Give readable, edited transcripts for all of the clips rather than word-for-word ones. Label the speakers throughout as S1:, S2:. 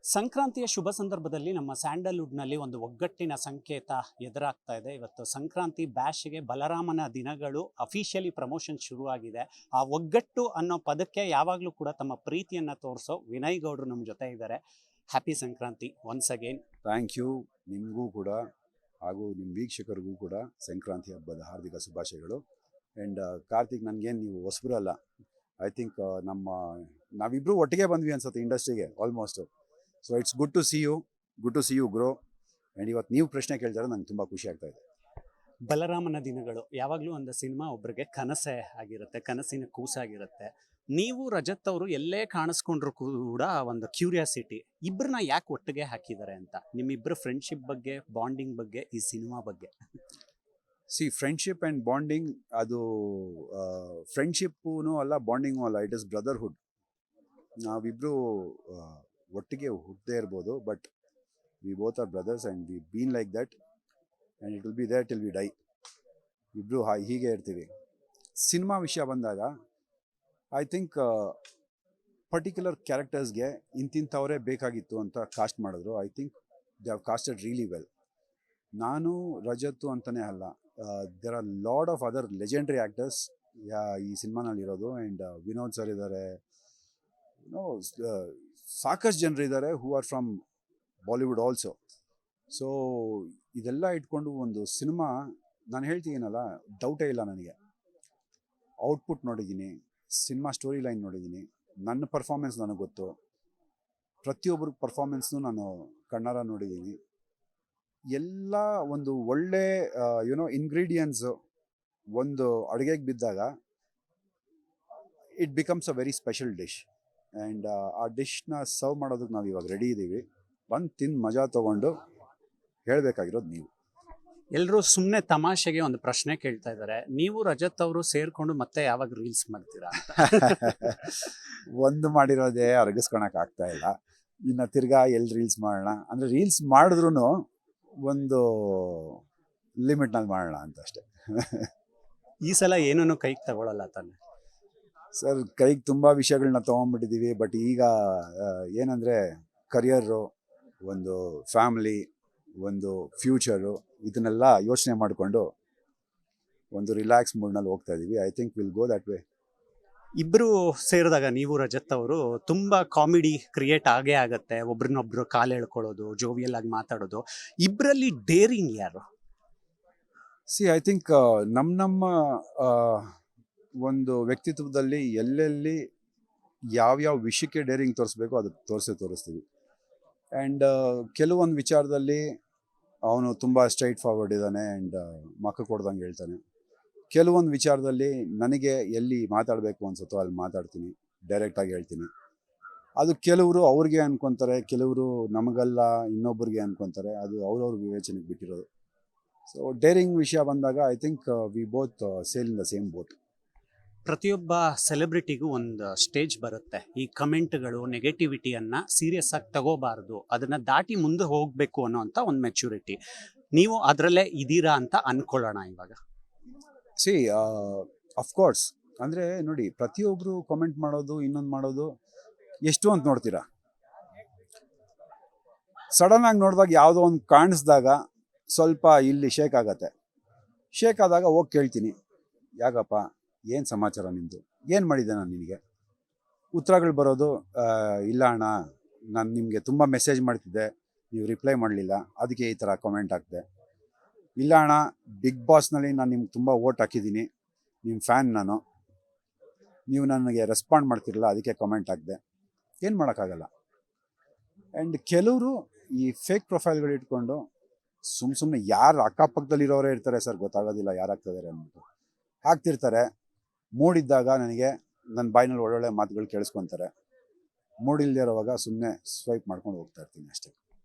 S1: ಸಂಕ್ರಾಂತಿಯ ಶುಭ ಸಂದರ್ಭದಲ್ಲಿ ನಮ್ಮ ಸ್ಯಾಂಡಲ್ವುಡ್ನಲ್ಲಿ ಒಂದು ಒಗ್ಗಟ್ಟಿನ ಸಂಕೇತ ಎದುರಾಗ್ತಾ ಇದೆ. ಇವತ್ತು ಸಂಕ್ರಾಂತಿ ಬ್ಯಾಶ್ಗೆ ಬಲರಾಮನ ದಿನಗಳು ಅಫಿಷಿಯಲಿ ಪ್ರಮೋಷನ್ ಶುರುವಾಗಿದೆ. ಆ ಒಗ್ಗಟ್ಟು ಅನ್ನೋ ಪದಕ್ಕೆ ಯಾವಾಗಲೂ ಕೂಡ ತಮ್ಮ ಪ್ರೀತಿಯನ್ನು ತೋರಿಸೋ ವಿನಯ್ ಗೌಡ್ರು ನಮ್ಮ ಜೊತೆ ಇದ್ದಾರೆ. Happy Sankranti once again.
S2: Thank you. ನಿಮಗೂ ಕೂಡ ಹಾಗೂ ನಿಮ್ಮ ವೀಕ್ಷಕರಿಗೂ ಕೂಡ ಸಂಕ್ರಾಂತಿ ಹಬ್ಬದ ಹಾರ್ದಿಕ ಶುಭಾಶಯಗಳು. ಆ್ಯಂಡ್ ಕಾರ್ತಿಕ್, ನನಗೇನು ನೀವು ಹೊಸಬ್ರು ಅಲ್ಲ. ಐ ಥಿಂಕ್ ನಾವಿಬ್ಬರು ಒಟ್ಟಿಗೆ ಬಂದ್ವಿ ಅನ್ಸುತ್ತೆ ಇಂಡಸ್ಟ್ರಿಗೆ almost. So it's good to see you grow. And ಇವತ್ತು ನೀವು ಪ್ರಶ್ನೆ ಕೇಳ್ತಾರೆ, ನಂಗೆ ತುಂಬ ಖುಷಿ ಆಗ್ತಾ ಇದೆ.
S1: ಬಲರಾಮನ ದಿನಗಳು ಯಾವಾಗಲೂ ಒಂದು ಸಿನಿಮಾ ಒಬ್ಬರಿಗೆ ಕನಸೇ ಆಗಿರುತ್ತೆ, ಕನಸಿನ ಕೂಸಾಗಿರುತ್ತೆ. ನೀವು ರಜತ್ ಅವರು ಎಲ್ಲೇ ಕಾಣಿಸ್ಕೊಂಡ್ರು ಕೂಡ ಒಂದು ಕ್ಯೂರಿಯಾಸಿಟಿ, ಇಬ್ಬರನ್ನ ಯಾಕೆ ಒಟ್ಟಿಗೆ ಹಾಕಿದ್ದಾರೆ ಅಂತ. ನಿಮ್ಮಿಬ್ಬರ ಫ್ರೆಂಡ್ಶಿಪ್ ಬಗ್ಗೆ, ಬಾಂಡಿಂಗ್ ಬಗ್ಗೆ, ಈ ಸಿನಿಮಾ ಬಗ್ಗೆ.
S2: ಫ್ರೆಂಡ್ಶಿಪ್ ಆ್ಯಂಡ್ ಬಾಂಡಿಂಗ್, ಅದು ಫ್ರೆಂಡ್ಶಿಪ್ಪೂ ಅಲ್ಲ, ಬಾಂಡಿಂಗೂ ಅಲ್ಲ, ಇಟ್ ಇಸ್ ಬ್ರದರ್ಹುಡ್. ನಾವಿಬ್ಬರು ಒಟ್ಟಿಗೆ ಹುಟ್ಟದೇ ಇರ್ಬೋದು, but we both are brothers and we been like that and it will be there till we die. ಇಬ್ಬರು ಹೀಗೆ ಇರ್ತೀವಿ. ಸಿನಿಮಾ ವಿಷಯ ಬಂದಾಗ ಐ ಥಿಂಕ್ ಪರ್ಟಿಕ್ಯುಲರ್ ಕ್ಯಾರೆಕ್ಟರ್ಸ್ಗೆ ಇಂತಿಂಥವರೇ ಬೇಕಾಗಿತ್ತು ಅಂತ ಕಾಸ್ಟ್ ಮಾಡಿದ್ರು. I think they have casted really well. ನಾನು ರಜತ್ತು ಅಂತಲೇ ಅಲ್ಲ, there are lot of other legendary actors ಈ ಸಿನಿಮಾನಲ್ಲಿರೋದು. ಆ್ಯಂಡ್ ವಿನೋದ್ ಸರ್ ಇದ್ದಾರೆ, ಸಾಕಷ್ಟು ಜನರಿದ್ದಾರೆ who are from Bollywood also. So ಇದೆಲ್ಲ ಇಟ್ಕೊಂಡು ಒಂದು ಸಿನಿಮಾ, ನಾನು ಹೇಳ್ತೀನಲ್ಲ, ಡೌಟೇ ಇಲ್ಲ ನನಗೆ. ಔಟ್ಪುಟ್ ನೋಡಿದ್ದೀನಿ, ಸಿನಿಮಾ ಸ್ಟೋರಿ ಲೈನ್ ನೋಡಿದ್ದೀನಿ, ನನ್ನ ಪರ್ಫಾರ್ಮೆನ್ಸ್ ನನಗೆ ಗೊತ್ತು, ಪ್ರತಿಯೊಬ್ಬರ ಪರ್ಫಾರ್ಮೆನ್ಸ್ನು ನಾನು ಕಣ್ಣಾರ ನೋಡಿದ್ದೀನಿ. ಎಲ್ಲ ಒಂದು ಒಳ್ಳೆ ಇಂಗ್ರೀಡಿಯೆಂಟ್ಸು ಒಂದು ಅಡುಗೆಗೆ ಬಿದ್ದಾಗ it becomes a very special dish. And ಆ ಡಿಶ್ನ ಸರ್ವ್ ಮಾಡೋದಕ್ಕೆ ನಾವು ಇವಾಗ ರೆಡಿ ಇದ್ದೀವಿ. ಬಂದು ತಿಂದು ಮಜಾ ತೊಗೊಂಡು ಹೇಳಬೇಕಾಗಿರೋದು ನೀವು.
S1: ಎಲ್ಲರೂ ಸುಮ್ಮನೆ ತಮಾಷೆಗೆ ಒಂದು ಪ್ರಶ್ನೆ ಕೇಳ್ತಾ ಇದ್ದಾರೆ, ನೀವು ರಜತ್ ಅವರು ಸೇರ್ಕೊಂಡು ಮತ್ತೆ ಯಾವಾಗ ರೀಲ್ಸ್ ಮಾಡ್ತೀರಾ ಅಂತ.
S2: ಒಂದು ಮಾಡಿರೋದೇ ಅರಗಿಸ್ಕೊಳಕ್ಕೆ ಆಗ್ತಾ ಇಲ್ಲ, ಇನ್ನು ತಿರ್ಗಾ ಎಲ್ಲಿ ರೀಲ್ಸ್ ಮಾಡೋಣ ಅಂದರೆ, ರೀಲ್ಸ್ ಮಾಡಿದ್ರೂ ಒಂದು ಲಿಮಿಟ್ನಲ್ಲಿ ಮಾಡೋಣ ಅಂತ ಅಷ್ಟೇ.
S1: ಈ ಸಲ ಏನೂ ಕೈಗೆ ತಗೊಳ್ಳಲ್ಲ ತಾನೆ
S2: ಸರ್? ಕೈಗೆ ತುಂಬ ವಿಷಯಗಳನ್ನ ತೊಗೊಂಡ್ಬಿಟ್ಟಿದ್ದೀವಿ. ಬಟ್ ಈಗ ಏನಂದರೆ, ಕರಿಯರು, ಒಂದು ಫ್ಯಾಮಿಲಿ, ಒಂದು ಫ್ಯೂಚರು, ಇದನ್ನೆಲ್ಲ ಯೋಚನೆ ಮಾಡಿಕೊಂಡು ಒಂದು ರಿಲ್ಯಾಕ್ಸ್ ಮೂಡ್ನಲ್ಲಿ ಹೋಗ್ತಾ ಇದ್ದೀವಿ. I think will go that way.
S1: ಇಬ್ಬರು ಸೇರಿದಾಗ ನೀವು ರಜತ್ ಅವರು ತುಂಬ ಕಾಮಿಡಿ ಕ್ರಿಯೇಟ್ ಆಗೇ ಆಗುತ್ತೆ. ಒಬ್ರನ್ನೊಬ್ರು ಕಾಲು ಎಳ್ಕೊಳ್ಳೋದು, ಜೋವಿಯಲ್ ಆಗಿ ಮಾತಾಡೋದು. ಇಬ್ಬರಲ್ಲಿ ಡೇರಿಂಗ್ ಯಾರು?
S2: ಐ ಥಿಂಕ್ ನಮ್ಮ ಒಂದು ವ್ಯಕ್ತಿತ್ವದಲ್ಲಿ ಎಲ್ಲೆಲ್ಲಿ ಯಾವ್ಯಾವ ವಿಷಯಕ್ಕೆ ಡೇರಿಂಗ್ ತೋರಿಸ್ಬೇಕು ಅದು ತೋರಿಸ್ತೀವಿ. ಆ್ಯಂಡ್ ಕೆಲವೊಂದು ವಿಚಾರದಲ್ಲಿ ಅವನು ತುಂಬ ಸ್ಟ್ರೈಟ್ ಫಾರ್ವರ್ಡ್ ಇದ್ದಾನೆ ಆ್ಯಂಡ್ ಮಕ್ಕ ಕೊಡ್ದಂಗೆ ಹೇಳ್ತಾನೆ. ಕೆಲವೊಂದು ವಿಚಾರದಲ್ಲಿ ನನಗೆ ಎಲ್ಲಿ ಮಾತಾಡಬೇಕು ಅನ್ಸುತ್ತೋ ಅಲ್ಲಿ ಮಾತಾಡ್ತೀನಿ, ಡೈರೆಕ್ಟಾಗಿ ಹೇಳ್ತೀನಿ. ಅದು ಕೆಲವರು ಅವ್ರಿಗೆ ಅನ್ಕೊತಾರೆ, ಕೆಲವರು ನಮಗಲ್ಲ ಇನ್ನೊಬ್ಬರಿಗೆ ಅನ್ಕೊತಾರೆ. ಅದು ಅವ್ರವ್ರ ವಿವೇಚನೆಗೆ ಬಿಟ್ಟಿರೋದು. ಸೊ ಡೇರಿಂಗ್ ವಿಷಯ ಬಂದಾಗ I think we both sale in the same boat.
S1: ಪ್ರತಿಯೊಬ್ಬ ಸೆಲೆಬ್ರಿಟಿಗೂ ಒಂದು ಸ್ಟೇಜ್ ಬರುತ್ತೆ, ಈ ಕಮೆಂಟ್ಗಳು, ನೆಗೆಟಿವಿಟಿಯನ್ನು ಸೀರಿಯಸ್ ಆಗಿ ತಗೋಬಾರ್ದು, ಅದನ್ನು ದಾಟಿ ಮುಂದೆ ಹೋಗಬೇಕು ಅನ್ನೋಂಥ ಒಂದು ಮೆಚ್ಯೂರಿಟಿ. ನೀವು ಅದರಲ್ಲೇ ಇದ್ದೀರಾ ಅಂತ ಅಂದ್ಕೊಳ್ಳೋಣ ಇವಾಗ.
S2: ಅಫ್ಕೋರ್ಸ್, ಅಂದರೆ ನೋಡಿ, ಪ್ರತಿಯೊಬ್ಬರು ಕಮೆಂಟ್ ಮಾಡೋದು, ಇನ್ನೊಂದು ಮಾಡೋದು ಎಷ್ಟು ಅಂತ ನೋಡ್ತೀರಾ. ಸಡನ್ನಾಗಿ ನೋಡಿದಾಗ ಯಾವುದೋ ಒಂದು ಕಾಣಿಸ್ದಾಗ ಸ್ವಲ್ಪ ಇಲ್ಲಿ ಶೇಕ್ ಆಗತ್ತೆ. ಶೇಕ್ ಆದಾಗ ಹೋಗಿ ಕೇಳ್ತೀನಿ, ಯಾಕಪ್ಪ, ಏನು ಸಮಾಚಾರ ನಿಮ್ಮದು, ಏನು ಮಾಡಿದ್ದೆ ನಾನು ನಿನಗೆ? ಉತ್ತರಗಳು ಬರೋದು, ಇಲ್ಲ ಅಣ್ಣ, ನಾನು ನಿಮಗೆ ತುಂಬ ಮೆಸೇಜ್ ಮಾಡ್ತಿದ್ದೆ, ನೀವು ರಿಪ್ಲೈ ಮಾಡಲಿಲ್ಲ, ಅದಕ್ಕೆ ಈ ಥರ ಕಮೆಂಟ್ ಹಾಕಿದೆ. ಇಲ್ಲ ಅಣ್ಣ, ಬಿಗ್ ಬಾಸ್ನಲ್ಲಿ ನಾನು ನಿಮ್ಗೆ ತುಂಬ ವೋಟ್ ಹಾಕಿದ್ದೀನಿ, ನಿಮ್ಮ ಫ್ಯಾನ್ ನಾನು, ನೀವು ನನಗೆ ರೆಸ್ಪಾಂಡ್ ಮಾಡ್ತಿರಲ್ಲ, ಅದಕ್ಕೆ ಕಮೆಂಟ್ ಹಾಕಿದೆ. ಏನು ಮಾಡೋಕ್ಕಾಗಲ್ಲ. ಆ್ಯಂಡ್ ಕೆಲವರು ಈ ಫೇಕ್ ಪ್ರೊಫೈಲ್ಗಳು ಇಟ್ಕೊಂಡು ಸುಮ್ಮನೆ ಯಾರು ಅಕ್ಕಪಕ್ಕದಲ್ಲಿರೋರೇ ಇರ್ತಾರೆ ಸರ್, ಗೊತ್ತಾಗೋದಿಲ್ಲ ಯಾರಾಗ್ತಿದ್ದಾರೆ ಅಂದ್ಬಿಟ್ಟು ಹಾಕ್ತಿರ್ತಾರೆ. ಮೂಡಿದ್ದಾಗ ನನಗೆ ನನ್ನ ಬಾಯಿನಲ್ಲಿ ಒಳ್ಳೊಳ್ಳೆ ಮಾತುಗಳು ಕೇಳಿಸ್ಕೊತಾರೆ, ಮೂಡಿಲ್ಲದೆ ಇರೋವಾಗ ಸುಮ್ಮನೆ ಸ್ವೈಪ್ ಮಾಡ್ಕೊಂಡು ಹೋಗ್ತಾ ಇರ್ತೀನಿ ಅಷ್ಟೇ.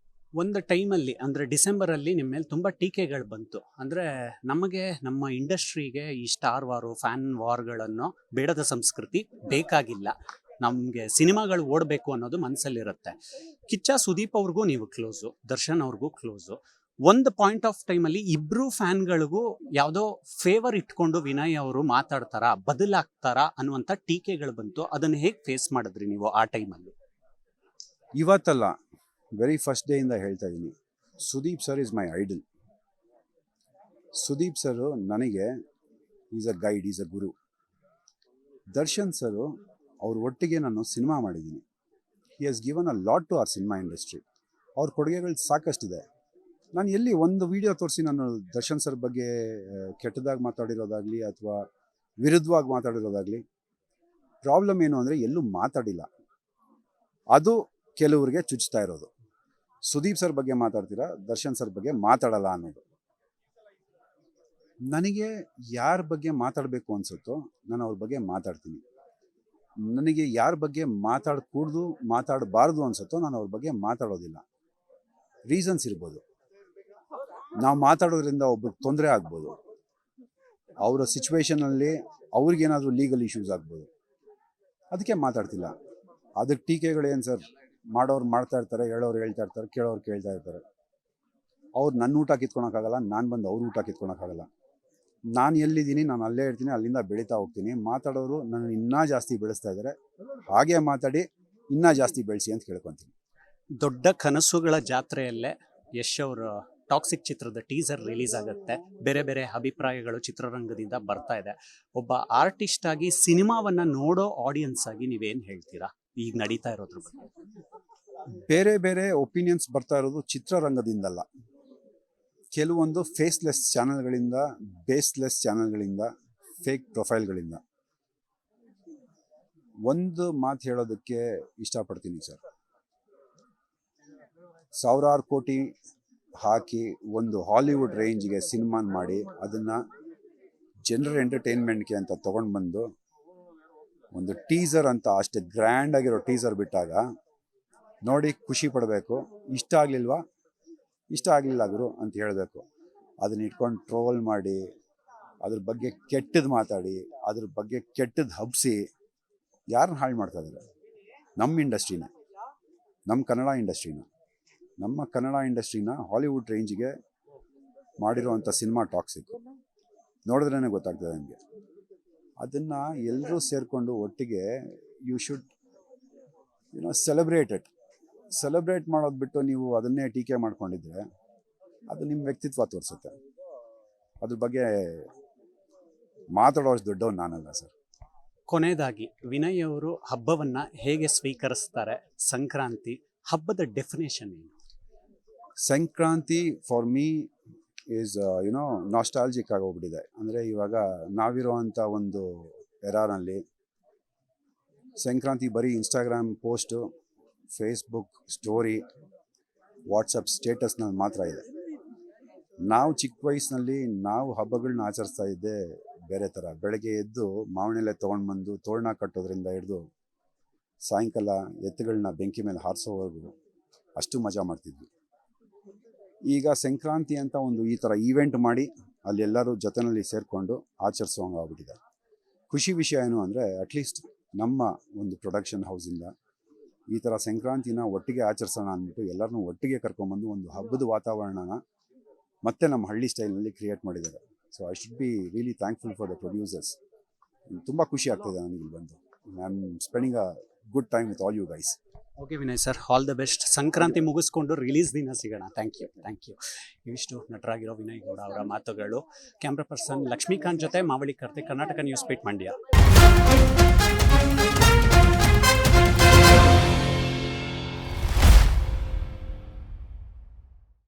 S1: ಒಂದು ಟೈಮಲ್ಲಿ ಅಂದರೆ ಡಿಸೆಂಬರಲ್ಲಿ ನಿಮ್ಮ ಮೇಲೆ ತುಂಬ ಟೀಕೆಗಳು ಬಂತು. ಅಂದರೆ ನಮಗೆ, ನಮ್ಮ ಇಂಡಸ್ಟ್ರಿಗೆ ಈ ಸ್ಟಾರ್ ವಾರು, ಫ್ಯಾನ್ ವಾರ್ಗಳನ್ನು, ಬೇಡದ ಸಂಸ್ಕೃತಿ ಬೇಕಾಗಿಲ್ಲ, ನಮಗೆ ಸಿನಿಮಾಗಳು ಓಡಬೇಕು ಅನ್ನೋದು ಮನಸ್ಸಲ್ಲಿರುತ್ತೆ. ಕಿಚ್ಚ ಸುದೀಪ್ ಅವ್ರಿಗೂ ನೀವು ಕ್ಲೋಸು, ದರ್ಶನ್ ಅವ್ರಿಗೂ ಕ್ಲೋಸು. ಒಂದು ಪಾಯಿಂಟ್ ಆಫ್ ಟೈಮಲ್ಲಿ ಇಬ್ಬರು ಫ್ಯಾನ್ಗಳಿಗೂ ಯಾವುದೋ ಫೇವರ್ ಇಟ್ಕೊಂಡು ವಿನಯ್ ಅವರು ಮಾತಾಡ್ತಾರಾ, ಬದಲಾಗ್ತಾರಾ ಅನ್ನುವಂಥ ಟೀಕೆಗಳು ಬಂತು. ಅದನ್ನು ಹೇಗೆ ಫೇಸ್ ಮಾಡಿದ್ರಿ ನೀವು ಆ ಟೈಮಲ್ಲಿ?
S2: ಇವತ್ತಲ್ಲ, ವೆರಿ ಫಸ್ಟ್ ಡೇಯಿಂದ ಹೇಳ್ತಾ ಇದ್ದೀನಿ, Sudeep sir is my idol. Sudeep sir ನನಗೆ is a guide, is a guru. Darshan sir ಅವ್ರ ಒಟ್ಟಿಗೆ ನಾನು ಸಿನಿಮಾ ಮಾಡಿದ್ದೀನಿ. He has given a lot to our cinema industry. ಅವ್ರ ಕೊಡುಗೆಗಳು ಸಾಕಷ್ಟಿದೆ. ನಾನು ಎಲ್ಲಿ ಒಂದು ವಿಡಿಯೋ ತೋರಿಸಿ ನಾನು ದರ್ಶನ್ ಸರ್ ಬಗ್ಗೆ ಕೆಟ್ಟದಾಗಿ ಮಾತಾಡಿರೋದಾಗಲಿ ಅಥವಾ ವಿರುದ್ಧವಾಗಿ ಮಾತಾಡಿರೋದಾಗಲಿ, ಪ್ರಾಬ್ಲಮ್ ಏನು ಅಂದರೆ ಎಲ್ಲೂ ಮಾತಾಡಿಲ್ಲ. ಅದು ಕೆಲವರಿಗೆ ಚುಚ್ತಾ ಇರೋದು. ಸುದೀಪ್ ಸರ್ ಬಗ್ಗೆ ಮಾತಾಡ್ತೀರಾ, ದರ್ಶನ್ ಸರ್ ಬಗ್ಗೆ ಮಾತಾಡಲ್ಲ ಅನ್ನೋದು. ನನಗೆ ಯಾರ ಬಗ್ಗೆ ಮಾತಾಡಬೇಕು ಅನಿಸುತ್ತೋ ನಾನು ಅವ್ರ ಬಗ್ಗೆ ಮಾತಾಡ್ತೀನಿ. ನನಗೆ ಯಾರ ಬಗ್ಗೆ ಮಾತಾಡಕೂಡ್ದು ಮಾತಾಡಬಾರ್ದು ಅನಿಸುತ್ತೋ ನಾನು ಅವ್ರ ಬಗ್ಗೆ ಮಾತಾಡೋದಿಲ್ಲ. ರೀಸನ್ಸ್ ಇರ್ಬೋದು. ನಾವು ಮಾತಾಡೋದ್ರಿಂದ ಒಬ್ರಿಗೆ ತೊಂದರೆ ಆಗ್ಬೋದು, ಅವರ ಸಿಚುವೇಶನಲ್ಲಿ ಅವ್ರಿಗೇನಾದರೂ ಲೀಗಲ್ ಇಶ್ಯೂಸ್ ಆಗ್ಬೋದು, ಅದಕ್ಕೆ ಮಾತಾಡ್ತಿಲ್ಲ. ಅದಕ್ಕೆ ಟೀಕೆಗಳೇನು ಸರ್, ಮಾಡೋರು ಮಾಡ್ತಾ ಇರ್ತಾರೆ, ಹೇಳೋರು ಹೇಳ್ತಾ ಇರ್ತಾರೆ, ಕೇಳೋರು ಕೇಳ್ತಾ ಇರ್ತಾರೆ. ಅವ್ರು ನನ್ನ ಊಟ ಕಿತ್ಕೊಳಕ್ಕಾಗಲ್ಲ, ನಾನು ಬಂದು ಅವ್ರ ಊಟ ಕಿತ್ಕೊಳಕ್ಕಾಗಲ್ಲ. ನಾನು ಎಲ್ಲಿದ್ದೀನಿ ನಾನು ಅಲ್ಲೇ ಇರ್ತೀನಿ, ಅಲ್ಲಿಂದ ಬೆಳೀತಾ ಹೋಗ್ತೀನಿ. ಮಾತಾಡೋರು ನನ್ನ ಇನ್ನೂ ಜಾಸ್ತಿ ಬೆಳೆಸ್ತಾ ಇದ್ದಾರೆ, ಹಾಗೆ ಮಾತಾಡಿ ಇನ್ನೂ ಜಾಸ್ತಿ ಬೆಳೆಸಿ ಅಂತ ಕೇಳ್ಕೊತೀನಿ.
S1: ದೊಡ್ಡ ಕನಸುಗಳ ಜಾತ್ರೆಯಲ್ಲೇ ಯಶ್ ಅವರ ಟಾಕ್ಸಿಕ್ ಚಿತ್ರದ ಟೀಸರ್ ರಿಲೀಸ್ ಆಗುತ್ತೆ. ಬೇರೆ ಬೇರೆ ಅಭಿಪ್ರಾಯಗಳು ಚಿತ್ರರಂಗದಿಂದ ಬರ್ತಾ ಇದೆ. ಒಬ್ಬ ಆರ್ಟಿಸ್ಟ್ ಆಗಿ ಸಿನಿಮಾವನ್ನ ನೋಡೋ ಆಡಿಯನ್ಸ್ ಆಗಿ ನೀವೇನು ಹೇಳ್ತೀರಾ ಈಗ ನಡೀತಾ ಇರೋದ್ರ ಬಗ್ಗೆ?
S2: ಬೇರೆ ಬೇರೆ ಒಪಿನಿಯನ್ಸ್ ಬರ್ತಾ ಇರೋದು ಚಿತ್ರರಂಗದಿಂದಲ್ಲ, ಕೆಲವೊಂದು ಫೇಸ್ಲೆಸ್ ಚಾನಲ್ಗಳಿಂದ, ಬೇಸ್ಲೆಸ್ ಚಾನಲ್ಗಳಿಂದ, ಫೇಕ್ ಪ್ರೊಫೈಲ್ಗಳಿಂದ. ಒಂದು ಮಾತು ಹೇಳೋದಕ್ಕೆ ಇಷ್ಟಪಡ್ತೀನಿ ಸರ್, ಸಾವಿರಾರು ಕೋಟಿ ಹಾಕಿ ಒಂದು ಹಾಲಿವುಡ್ ರೇಂಜ್ಗೆ ಸಿನಿಮಾನ ಮಾಡಿ ಅದನ್ನು ಜನರಲ್ ಎಂಟರ್ಟೈನ್ಮೆಂಟ್ಗೆ ಅಂತ ತೊಗೊಂಡು ಬಂದು ಒಂದು ಟೀಸರ್ ಅಂತ ಅಷ್ಟು ಗ್ರ್ಯಾಂಡ್ ಆಗಿರೋ ಟೀಸರ್ ಬಿಟ್ಟಾಗ ನೋಡಿ ಖುಷಿ ಪಡಬೇಕು. ಇಷ್ಟ ಆಗಲಿಲ್ವಾ, ಇಷ್ಟ ಆಗಲಿಲ್ಲ ಗುರು ಅಂತ ಹೇಳಬೇಕು. ಅದನ್ನ ಇಟ್ಕೊಂಡು ಟ್ರೋಲ್ ಮಾಡಿ, ಅದ್ರ ಬಗ್ಗೆ ಕೆಟ್ಟದ್ದು ಮಾತಾಡಿ, ಅದ್ರ ಬಗ್ಗೆ ಕೆಟ್ಟದ್ದು ಹಬ್ಬಿಸಿ ಯಾರನ್ನ ಹಾಳು ಮಾಡ್ತಾ ಇದ್ದಾರೆ? ನಮ್ಮ ಇಂಡಸ್ಟ್ರಿನ, ನಮ್ಮ ಕನ್ನಡ ಇಂಡಸ್ಟ್ರಿನ ಹಾಲಿವುಡ್ ರೇಂಜ್ಗೆ ಮಾಡಿರೋವಂಥ ಸಿನಿಮಾ ಟಾಕ್ಸಿಕ್ ನೋಡಿದ್ರೇ ಗೊತ್ತಾಗ್ತದೆ ನನಗೆ. ಅದನ್ನು ಎಲ್ಲರೂ ಸೇರಿಕೊಂಡು ಒಟ್ಟಿಗೆ ಯು ಶುಡ್ ಸೆಲೆಬ್ರೇಟ್ ಮಾಡೋದು ಬಿಟ್ಟು ನೀವು ಅದನ್ನೇ ಟೀಕೆ ಮಾಡ್ಕೊಂಡಿದ್ರೆ ಅದು ನಿಮ್ಮ ವ್ಯಕ್ತಿತ್ವ ತೋರಿಸುತ್ತೆ. ಅದ್ರ ಬಗ್ಗೆ ಮಾತಾಡೋಷ್ಟು ದೊಡ್ಡವನು ನಾನಲ್ಲ ಸರ್.
S1: ಕೊನೆಯದಾಗಿ ವಿನಯ್ ಅವರು ಹಬ್ಬವನ್ನ ಹೇಗೆ ಸ್ವೀಕರಿಸ್ತಾರೆ? ಸಂಕ್ರಾಂತಿ ಹಬ್ಬದ ಡೆಫಿನೇಷನ್ ಏನು?
S2: Sankranti for me is nostalgic ಆಗೋಗ್ಬಿಟ್ಟಿದೆ. ಅಂದರೆ ಇವಾಗ ನಾವಿರುವಂಥ ಒಂದು ಎರಾನಲ್ಲಿ ಸಂಕ್ರಾಂತಿ ಬರೀ Instagram post, Facebook story, WhatsApp ಸ್ಟೇಟಸ್ನಲ್ಲಿ ಮಾತ್ರ ಇದೆ. ನಾವು ಚಿಕ್ಕ ವಯಸ್ಸಿನಲ್ಲಿ ನಾವು ಹಬ್ಬಗಳನ್ನ ಆಚರಿಸ್ತಾ ಇದ್ದೆ ಬೇರೆ ಥರ. ಬೆಳಗ್ಗೆ ಎದ್ದು ಮಾವನೆಲೆ ತೊಗೊಂಡು ಬಂದು ತೋರಣ ಕಟ್ಟೋದ್ರಿಂದ ಹಿಡಿದು ಸಾಯಂಕಾಲ ಎತ್ತುಗಳನ್ನ ಬೆಂಕಿ ಮೇಲೆ ಹಾರಿಸೋವರೆಗೂ ಅಷ್ಟು ಮಜಾ ಮಾಡ್ತಿದ್ವಿ. ಈಗ ಸಂಕ್ರಾಂತಿ ಅಂತ ಒಂದು ಈ ಥರ ಈವೆಂಟ್ ಮಾಡಿ ಅಲ್ಲೆಲ್ಲರೂ ಜೊತೆಯಲ್ಲಿ ಸೇರಿಕೊಂಡು ಆಚರಿಸೋಂಗಾಗ್ಬಿಟ್ಟಿದೆ. ಖುಷಿ ವಿಷಯ ಏನು ಅಂದರೆ ಅಟ್ಲೀಸ್ಟ್ ನಮ್ಮ ಒಂದು ಪ್ರೊಡಕ್ಷನ್ ಹೌಸಿಂದ ಈ ಥರ ಸಂಕ್ರಾಂತಿನ ಒಟ್ಟಿಗೆ ಆಚರಿಸೋಣ ಅಂದ್ಬಿಟ್ಟು ಎಲ್ಲರನ್ನೂ ಒಟ್ಟಿಗೆ ಕರ್ಕೊಂಬಂದು ಒಂದು ಹಬ್ಬದ ವಾತಾವರಣನ ಮತ್ತೆ ನಮ್ಮ ಹಳ್ಳಿ ಸ್ಟೈಲ್ನಲ್ಲಿ ಕ್ರಿಯೇಟ್ ಮಾಡಿದ್ದಾರೆ. So I should be really thankful for the producers. ತುಂಬ ಖುಷಿ ಆಗ್ತಿದೆ ನನಗೆ ಇಲ್ಲಿ ಬಂದು. I am spending a good time with all you guys.
S1: Okay Vinay sir, all the best. Sankranti ಮುಗಿಸ್ಕೊಂಡು ರಿಲೀಸ್ ದಿನ ಸಿಗೋಣ. Thank you. ಇವಿಷ್ಟು ನಟರಾಗಿರೋ ವಿನಯ್ ಗೌಡ ಅವರ ಮಾತುಗಳು. ಕ್ಯಾಮ್ರಾ ಪರ್ಸನ್ ಲಕ್ಷ್ಮೀಕಾಂತ್ ಜೊತೆ ಮಾವಳಿ ಕರ್ತೆ, ಕರ್ನಾಟಕ ನ್ಯೂಸ್ 8 ಮಂಡ್ಯ.